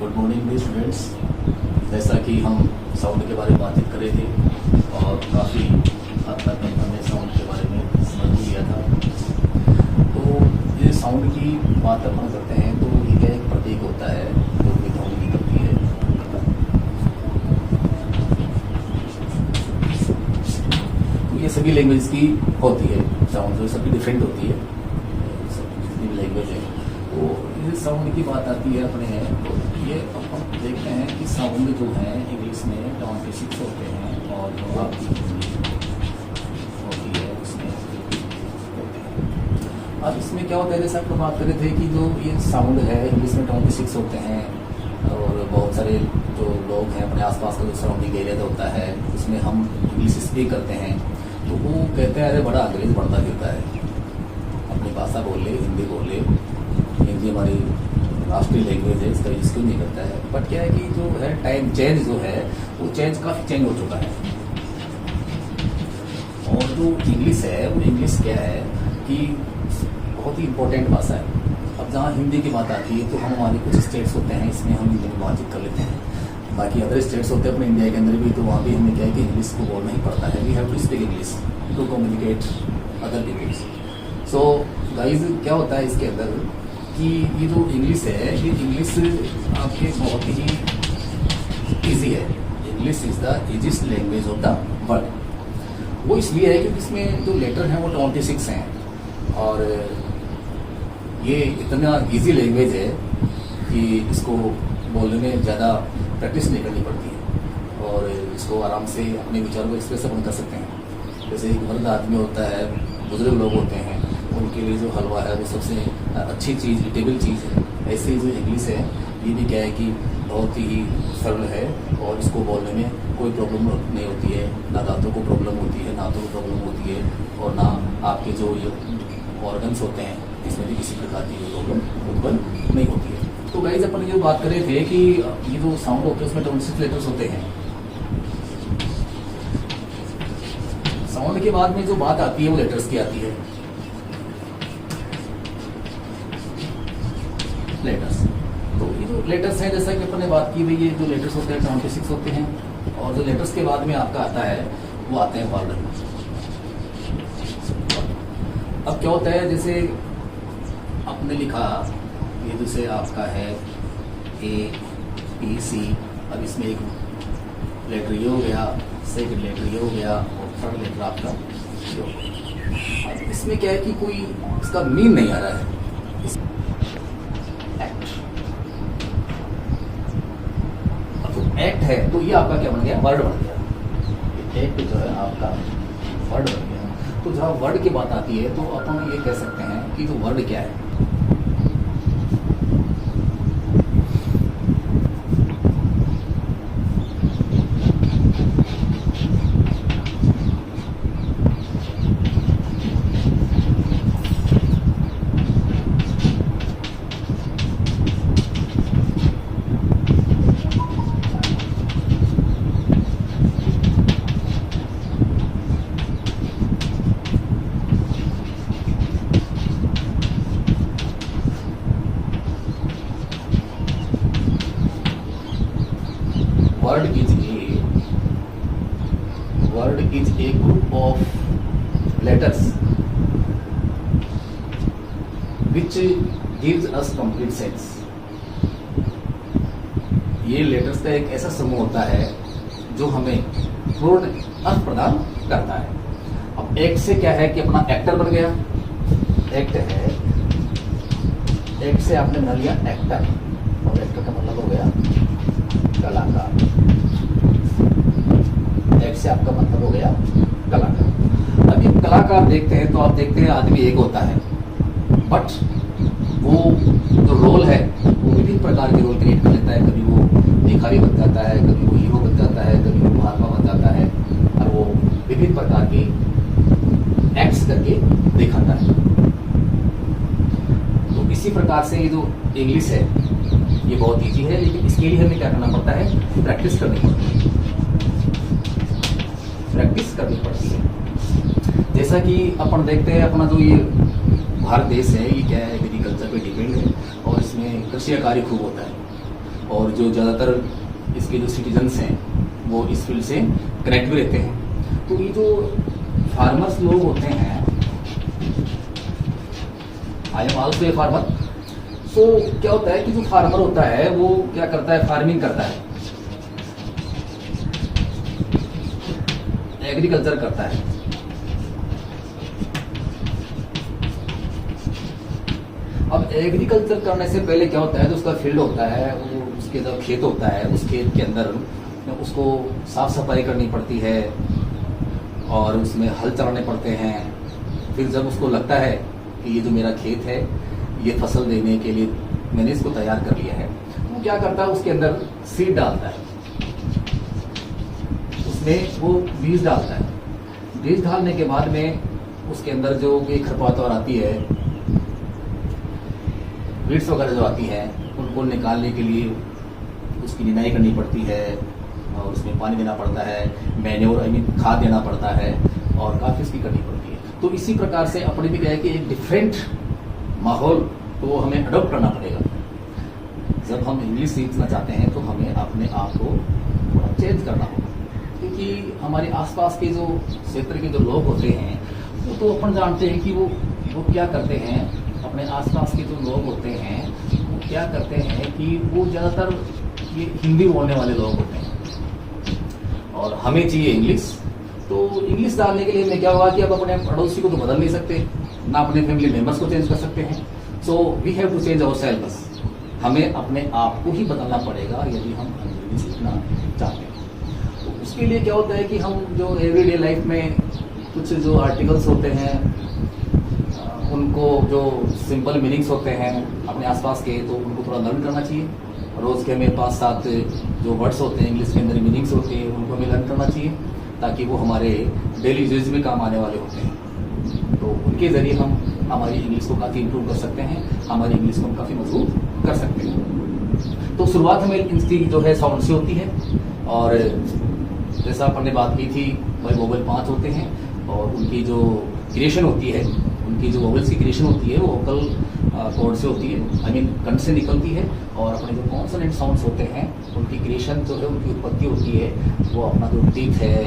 Good morning मेरे students. जैसा कि हम साउंड के बारे में बातचीत कर रहे थे और काफ़ी हद तक हमने साउंड के बारे में समझ लिया था। तो ये साउंड की बात अपन करते हैं तो ये क्या एक प्रतीक होता है जो कि ध्वनि की करती है। तो ये सभी लैंग्वेज की होती है, साउंड जो सभी डिफरेंट होती है, जितनी भी लैंग्वेज है। तो ये साउंड की बात आती है अपने हैं तो ये अपन देखते हैं कि साउंड जो है इंग्लिश में 26 होते हैं और जो आपकी हिंदी होती है उसमें होते हैं। अब इसमें क्या होता है, जैसे आपको बात कर रहे थे कि जो ये साउंड है इंग्लिश में 26 होते हैं और बहुत सारे जो लोग हैं अपने आसपास का जो सराउंडिंग एरिया होता है उसमें हम इंग्लिश स्पीक करते हैं तो वो कहते हैं अरे बड़ा अंग्रेज बढ़ता गिरता है, अपनी भाषा बोले, हिंदी बोले, हिंदी हमारी राष्ट्रीय लैंग्वेज है, इसका यूज क्यों नहीं करता है। बट क्या है कि जो है टाइम चेंज जो है वो चेंज काफ़ी चेंज हो चुका है। और जो इंग्लिश है वो इंग्लिश क्या है कि बहुत ही इम्पोर्टेंट भाषा है। अब जहाँ हिंदी की बात आती है तो हम हमारे कुछ स्टेट्स होते हैं इसमें हम हिंदी में बातचीत कर लेते हैं, बाकी अदर स्टेट्स होते हैं अपने इंडिया के अंदर भी, तो वहाँ भी हमें क्या है कि इंग्लिश को बोलना ही पड़ता है। We have to speak English to communicate other peoples. So guys क्या होता है इसके अंदर कि ये जो इंग्लिश है ये इंग्लिश आपके बहुत ही इजी है। English is the easiest language of the world. वो इसलिए है क्योंकि इसमें जो लेटर हैं वो 26 हैं और ये इतना इजी लैंग्वेज है कि इसको बोलने में ज़्यादा प्रैक्टिस नहीं करनी पड़ती है और इसको आराम से अपने विचारों को एक्सप्रेस अपन कर सकते हैं। जैसे एक मर्द आदमी होता है, बुजुर्ग लोग होते हैं, उनके लिए जो हलवा है वो सबसे अच्छी चीज़, ईटेबल चीज़ है। ऐसे ही जो इंग्लिश है ये भी क्या है कि बहुत ही सरल है और इसको बोलने में कोई प्रॉब्लम नहीं होती है, ना दांतों को प्रॉब्लम होती है, ना तो प्रॉब्लम होती है और ना आपके जो ये ऑर्गन्स होते हैं इसमें भी किसी प्रकार की प्रॉब्लम उत्पन्न नहीं होती है। तो गाइस अपन ये बात कर रहे थे कि ये जो साउंड होते हैं उसमें 26 लेटर्स होते हैं। साउंड के बाद में जो बात आती है वो लेटर्स की आती है। लेटर्स, तो ये जो लेटर्स हैं जैसा कि अपन ने बात की भाई, ये जो लेटर्स होते हैं 26 होते हैं और जो लेटर्स के बाद में आपका आता है वो आते हैं वर्ड। अब क्या होता है, जैसे आपने लिखा ये जैसे आपका है A-B-C, अब इसमें एक लेटर ये हो गया, सेकंड लेटर ये हो गया और थर्ड लेटर आपका ये हो गया। अब इसमें क्या है कि कोई इसका मीन नहीं आ रहा है। एक्ट है तो ये आपका क्या बन गया, वर्ड बन गया। एक्ट जो है आपका वर्ड बन गया। तो जहाँ वर्ड की बात आती है तो अपन ये कह सकते हैं कि जो वर्ड क्या है, word is a group of letters which gives us complete sense। ये लेटर्स का एक ऐसा समूह होता है जो हमें पूर्ण अर्थ प्रदान करता है। अब एक्ट से क्या है कि अपना एक्टर बन गया, एक्ट है, एक्ट से आपने बना लिया एक्टर और एक्टर का मतलब हो गया कलाकार। एक्ट से आपका मतलब हो गया कलाकार। अब ये कलाकार देखते हैं तो आप देखते हैं आदमी एक होता है बट वो जो रोल है वो विभिन्न प्रकार के रोल क्रिएट कर लेता है। कभी वो भिखारी बन जाता है, कभी वो हीरो बन जाता है, कभी वो महात्मा बन जाता है और वो विभिन्न प्रकार के एक्ट्स करके दिखाता है। तो इसी प्रकार से ये जो इंग्लिश है ये बहुत ईजी है, लेकिन इसके लिए हमें क्या करना पड़ता है, प्रैक्टिस करनी पड़ती है। प्रैक्टिस करनी पड़ती है। जैसा कि अपन देखते हैं अपना जो ये भारत देश है ये क्या है, एग्रीकल्चर पे डिपेंड है और इसमें कृषि कार्य खूब होता है। और जो ज़्यादातर इसके जो सिटीजन्स हैं वो इस फील्ड से कनेक्ट भी रहते हैं। तो ये जो फार्मर्स लोग होते हैं, I am also a farmer. So क्या होता है कि जो फार्मर होता है वो क्या करता है, फार्मिंग करता है, एग्रीकल्चर करता है। अब एग्रीकल्चर करने से पहले क्या होता है, जो उसका फील्ड होता है, वो उसके जो खेत होता है, उस खेत के अंदर उसको साफ सफाई करनी पड़ती है और उसमें हल चलाने पड़ते हैं। फिर जब उसको लगता है कि ये जो मेरा खेत है ये फसल देने के लिए मैंने इसको तैयार कर लिया है, वो क्या करता है, उसके अंदर सीड डालता है, उसमें वो बीज डालता है। बीज डालने के बाद में उसके अंदर जो एक खरपतवार आती है, वीड्स वगैरह जो आती है, उनको निकालने के लिए उसकी निनाई करनी पड़ती है और उसमें पानी देना पड़ता है, मैन्योर खाद देना पड़ता है और काफ़ी उसकी करनी पड़ती है। तो इसी प्रकार से अपने भी क्या है कि एक डिफरेंट माहौल तो हमें अडॉप्ट करना पड़ेगा। जब हम इंग्लिश सीखना चाहते हैं तो हमें अपने आप को थोड़ा चेंज करना होगा, क्योंकि हमारे आसपास के जो क्षेत्र के जो लोग होते हैं वो तो अपन जानते हैं कि वो क्या करते हैं। अपने आसपास के जो लोग होते हैं वो क्या करते हैं कि वो ज़्यादातर ये हिंदी बोलने वाले लोग होते हैं और हमें चाहिए इंग्लिश। तो इंग्लिश डालने के लिए मैं क्या हुआ कि अब अपने पड़ोसी को तो बदल नहीं सकते, ना अपने फैमिली मेम्बर्स को चेंज कर सकते हैं। So we have to change ourselves. हमें अपने आप को ही बदलना पड़ेगा यदि हम अंग्रेजी सीखना चाहते हैं। तो उसके लिए क्या होता है कि हम जो एवरीडे लाइफ में कुछ जो आर्टिकल्स होते हैं उनको जो सिंपल मीनिंग्स होते हैं अपने आसपास के, तो उनको थोड़ा लर्न करना चाहिए। रोज़ के हमें 5-7 जो वर्ड्स होते हैं इंग्लिश के अंदर मीनिंग्स होते हैं उनको हमें लर्न करना चाहिए, ताकि वो हमारे डेली यूज में काम आने वाले होते हैं। तो उनके ज़रिए हम हमारी इंग्लिश को काफ़ी इम्प्रूव कर सकते हैं, हमारी इंग्लिश को हम काफ़ी मजबूत कर सकते हैं। तो शुरुआत हमें इनकी जो है साउंड से होती है और जैसा अपन ने बात की थी भाई वोवल 5 होते हैं और उनकी जो क्रिएशन होती है, उनकी जो वोवल्स की क्रिएशन होती है वो वोकल कॉर्ड से होती है, आई मीन कंठ से निकलती है। और अपने जो कॉन्सोनेंट साउंड्स होते हैं उनकी क्रिएशन जो है, उनकी उत्पत्ति होती है वो अपना जो टीथ है,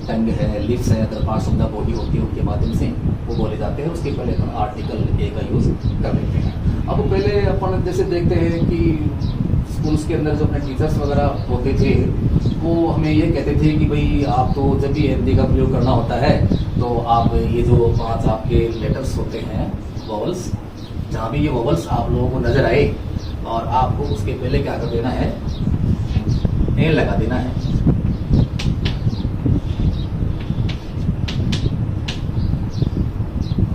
टंग है, लिप्स है, other parts of the body होती है, उनके माध्यम से वो बोले जाते हैं। उसके पहले अपन आर्टिकल ए का यूज कर लेते हैं। अब पहले अपन जैसे देखते हैं कि स्कूल्स के अंदर जो अपने टीचर्स वगैरह होते थे वो हमें ये कहते थे कि भाई आप तो जब भी हिंदी का प्रयोग करना होता है तो आप ये जो 5 आपके लेटर्स होते हैं वोवल्स, जहाँ भी ये वोवल्स आप लोगों को नजर आए और आपको उसके पहले क्या कर देना है, ए लगा देना है।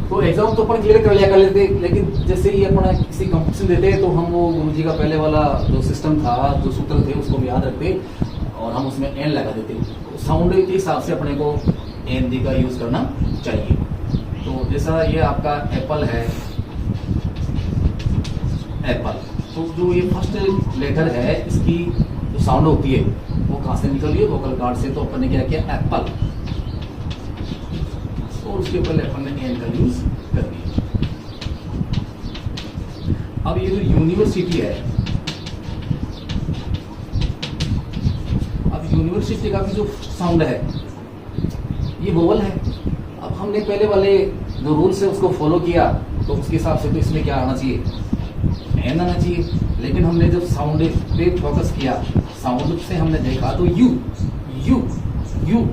तो एग्जाम तो अपन क्लियर कर लिया कर लेते, लेकिन जैसे ही अपना किसी कंपटीशन देते तो हम वो गुरुजी का पहले वाला जो सिस्टम था, जो सूत्र थे उसको हम याद रखते और हम उसमें एन लगा देते। तो साउंड के हिसाब से अपने को एन डी का यूज करना चाहिए। तो जैसा ये आपका एप्पल है, एप्पल, तो जो ये फर्स्ट लेटर है इसकी जो साउंड होती है वो कहाँ से निकल रही है, वोकल कॉर्ड से। तो अपन ने क्या किया, एप्पल, और उसके ऊपर अपन ने एन का यूज कर दिया। अब ये जो यूनिवर्सिटी है, अब यूनिवर्सिटी का भी जो साउंड है ये वोवल है। अब हमने पहले वाले जो रूल्स है उसको फॉलो किया तो उसके हिसाब से तो इसमें क्या आना चाहिए, एन आना चाहिए। लेकिन हमने जब साउंड पे फोकस किया, साउंड से हमने देखा तो यू यू यू,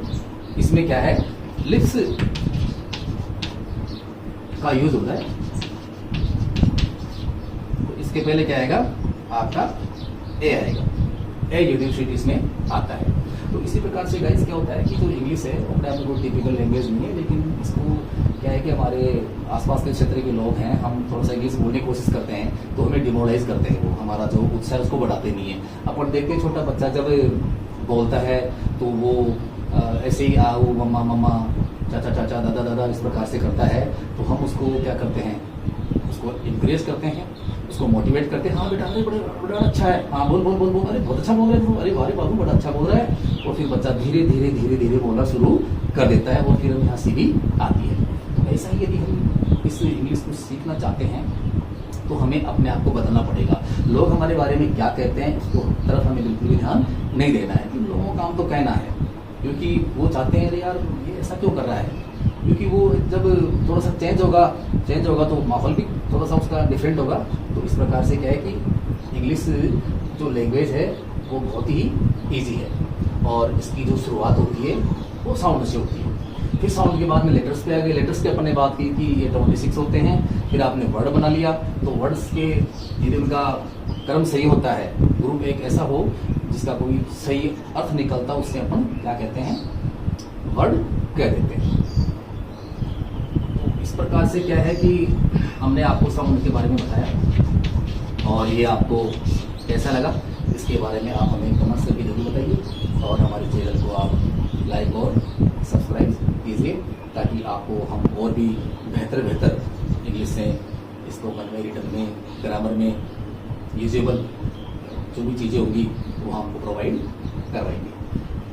इसमें क्या है, लिप्स का यूज होता है। तो इसके पहले क्या आएगा, आपका ए आएगा, ए यूनिवर्सिटी इसमें आता है। तो इसी प्रकार से गाइस क्या होता है कि जो इंग्लिश है अपने आप में कोई टिपिकल लैंग्वेज नहीं है, लेकिन इसको क्या है कि हमारे आसपास के क्षेत्र के लोग हैं, हम थोड़ा सा इंग्लिश बोलने की कोशिश करते हैं तो हमें डिमोरलाइज करते हैं, वो हमारा जो उत्साह है उसको बढ़ाते नहीं है। अपन देखते हैं छोटा बच्चा जब बोलता है तो वो ऐसे ही आओ मम्मा मम्मा, चाचा चाचा, दादा दादा, इस प्रकार से करता है। तो हम उसको क्या करते हैं, उसको इंकरेज करते हैं, उसको मोटिवेट करते हैं, हाँ बेटा अरे बड़ा अच्छा है, हाँ बोल बोल बोल बोल, अरे बहुत अच्छा बोल रहे हो, अरे अरे बाबू बड़ा अच्छा बोल रहा है। और फिर बच्चा धीरे धीरे धीरे धीरे बोलना शुरू कर देता है और फिर हमें हंसी भी आती है। तो ऐसा ही यदि हम इस इंग्लिश को सीखना चाहते हैं तो हमें अपने आप को बदलना पड़ेगा। लोग हमारे बारे में क्या कहते हैं उसको तरफ हमें बिल्कुल भी ध्यान नहीं देना है, क्योंकि लोगों का काम तो कहना है, क्योंकि वो चाहते हैं अरे यार ये ऐसा क्यों कर रहा है, क्योंकि वो जब थोड़ा सा चेंज होगा तो माहौल भी थोड़ा सा उसका डिफरेंट होगा। तो इस प्रकार से क्या है कि इंग्लिश जो लैंग्वेज है वो बहुत ही ईजी है, और इसकी जो शुरुआत होती है वो साउंड से होती है। फिर साउंड के बाद में लेटर्स पे आ गए। लेटर्स की अपन ने बात की कि ये 26 होते हैं। फिर आपने वर्ड बना लिया, तो वर्ड्स के यदि उनका क्रम सही होता है, ग्रुप एक ऐसा हो जिसका कोई सही अर्थ निकलता, उससे अपन क्या कहते हैं, वर्ड कह देते हैं। तो इस प्रकार से क्या है कि हमने आपको साउंड के बारे में बताया, और ये आपको कैसा लगा इसके बारे में आप हमें कमेंट्स करके जरूर बताइए, और हमारे चैनल को आप लाइक और सब्सक्राइब कीजिए, ताकि आपको हम और भी बेहतर इंग्लिश में, स्पोकन में, रिटन में, ग्रामर में यूजेबल जो भी चीज़ें होंगी वो हमको प्रोवाइड करवाएंगे।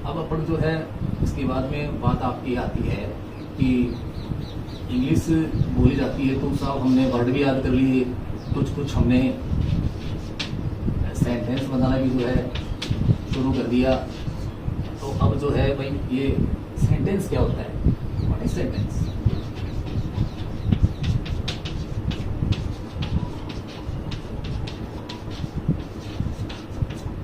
अब अपन जो है इसके बाद में बात आपकी आती है कि इंग्लिश बोली जाती है तो साहब हमने वर्ड भी याद कर लिए, कुछ हमने सेंटेंस बनाना भी जो है शुरू कर दिया। तो अब जो है भाई ये सेंटेंस क्या होता है, what is sentence?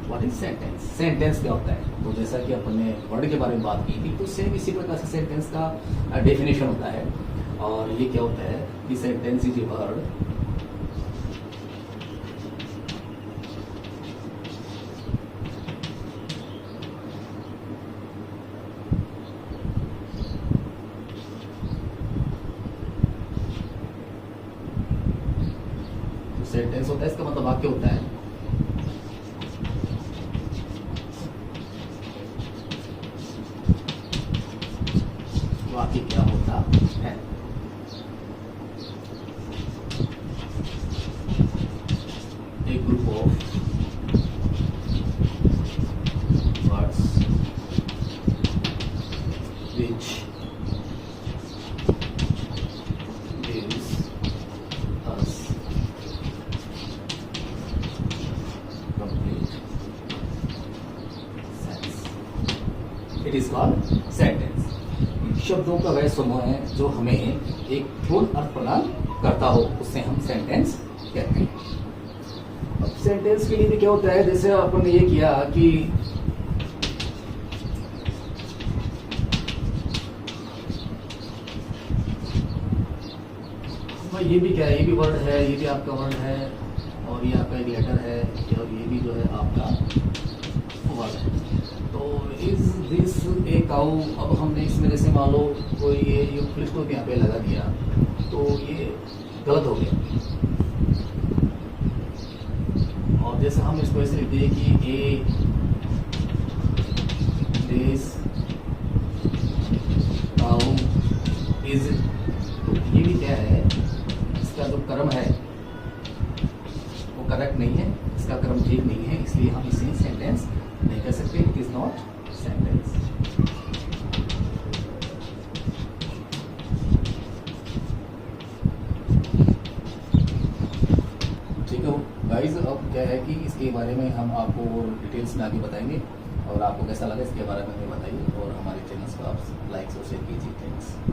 What is sentence? Sentence क्या होता है? तो जैसा कि अपन ने वर्ड के बारे में बात की थी, तो सेम इसी प्रकार से सेंटेंस का डेफिनेशन होता है। और ये क्या होता है कि sentence is a word sentence होता है, इसका मतलब वाक्य होता है। वाक्य क्या होता है? एक group of words which gives us complete sense. It is called sentence. शब्दों का वह समूह है जो हमें एक पूर्ण अर्थ प्रदान करता हो, उससे हम सेंटेंस कहते हैं। अब सेंटेंस के लिए भी क्या होता है, जैसे अपन ने ये किया कि ये भी क्या है, ये भी वर्ड है, ये भी आपका वर्ड है, और ये आपका एक लेटर है, और ये भी जो है आपका वर्ड है। तो इज दिस ए काऊ? अब हमने इसमें जैसे मान लो कोई ये फुल स्टॉप यहाँ पे लगा दिया, तो ये गलत हो गया। और जैसे हम इसको ऐसे लिखते हैं कि ए दिस काऊ इज, ये भी क्या है, इसका जो क्रम है वो करेक्ट नहीं है, इसका क्रम ठीक नहीं है, इसलिए हम इसे सेंटेंस नहीं कह सकते। It is not sentence. ठीक है गाइस, अब क्या है कि इसके बारे में हम आपको डिटेल्स में आगे बताएंगे, और आपको कैसा लगा इसके बारे में हमें बताइए, और हमारे चैनल को आप लाइक और शेयर कीजिए। थैंक्स।